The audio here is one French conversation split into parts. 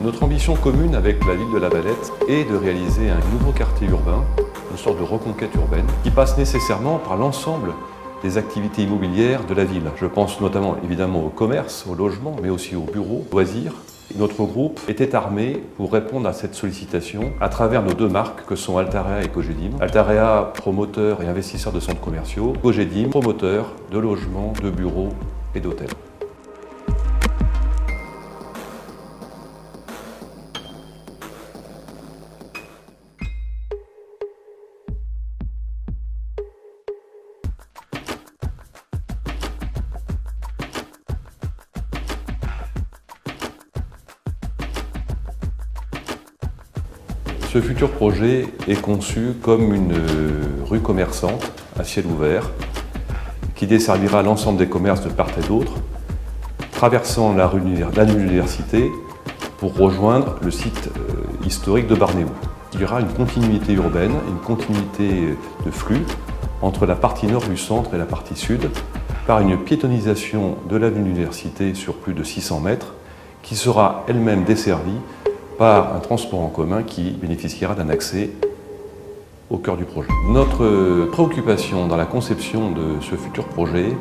Notre ambition commune avec la ville de La Valette est de réaliser un nouveau quartier urbain, une sorte de reconquête urbaine, qui passe nécessairement par l'ensemble des activités immobilières de la ville. Je pense notamment évidemment au commerce, au logement, mais aussi aux bureaux, aux loisirs. Notre groupe était armé pour répondre à cette sollicitation à travers nos deux marques que sont Altarea et Cogedim. Altarea, promoteur et investisseur de centres commerciaux. Cogedim, promoteur de logements, de bureaux et d'hôtels. Ce futur projet est conçu comme une rue commerçante à ciel ouvert qui desservira l'ensemble des commerces de part et d'autre, traversant la rue de l'Université pour rejoindre le site historique de Barnéou. Il y aura une continuité urbaine, une continuité de flux entre la partie nord du centre et la partie sud par une piétonisation de l'avenue de l'Université sur plus de 600 mètres qui sera elle-même desservie par un transport en commun qui bénéficiera d'un accès au cœur du projet. Notre préoccupation dans la conception de ce futur projet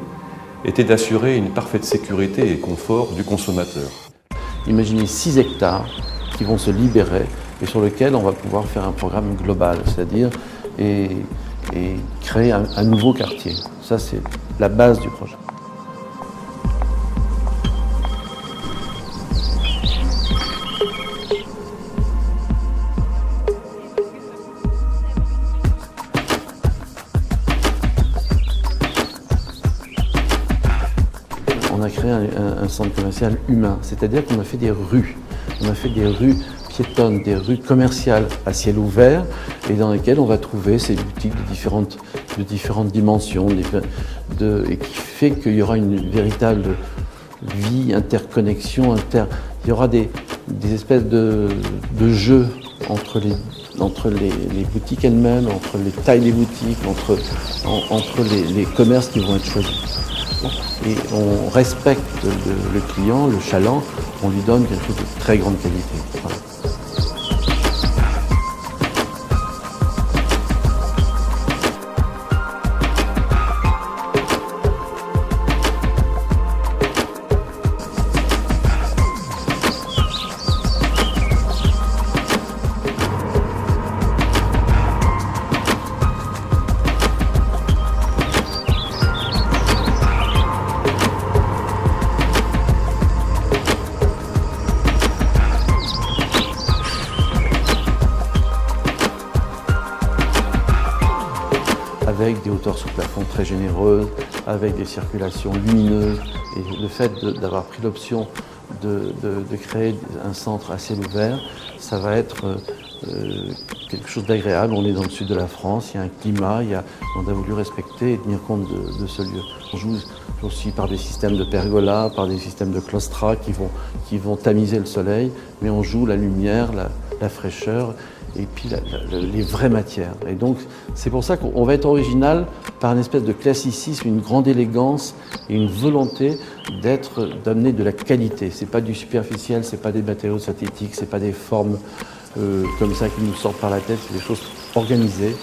était d'assurer une parfaite sécurité et confort du consommateur. Imaginez 6 hectares qui vont se libérer et sur lesquels on va pouvoir faire un programme global, c'est-à-dire et créer un nouveau quartier. Ça, c'est la base du projet. On a créé un centre commercial humain, c'est-à-dire qu'on a fait des rues. On a fait des rues piétonnes, des rues commerciales à ciel ouvert et dans lesquelles on va trouver ces boutiques de différentes dimensions et qui fait qu'il y aura une véritable vie, interconnexion, il y aura des espèces de jeux entre les boutiques elles-mêmes, entre les tailles des boutiques, entre les commerces qui vont être choisis. Et on respecte le client, le chaland, on lui donne quelque chose de très grande qualité. Voilà. Avec des hauteurs sous plafond très généreuses, avec des circulations lumineuses. Et le fait d'avoir pris l'option de créer un centre à ciel ouvert, ça va être quelque chose d'agréable. On est dans le sud de la France, il y a un climat, on a voulu respecter et tenir compte de ce lieu. On joue aussi par des systèmes de pergola, par des systèmes de claustras qui vont tamiser le soleil, mais on joue la lumière, la fraîcheur, et puis les vraies matières. Et donc, c'est pour ça qu'on va être original par une espèce de classicisme, une grande élégance et une volonté d'amener de la qualité. C'est pas du superficiel, c'est pas des matériaux synthétiques, c'est pas des formes comme ça qui nous sortent par la tête, c'est des choses organisées,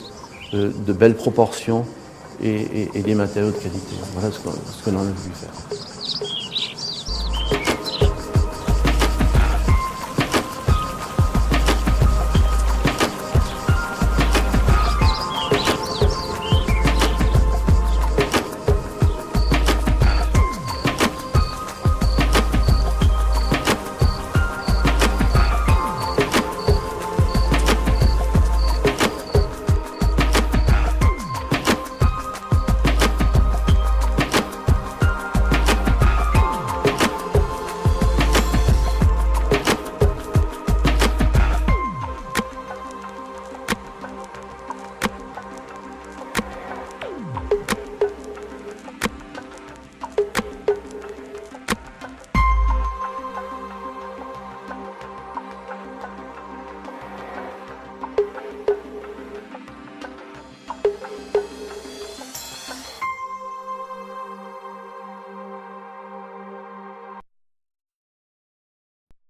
de belles proportions et des matériaux de qualité. Voilà ce qu'on a voulu faire.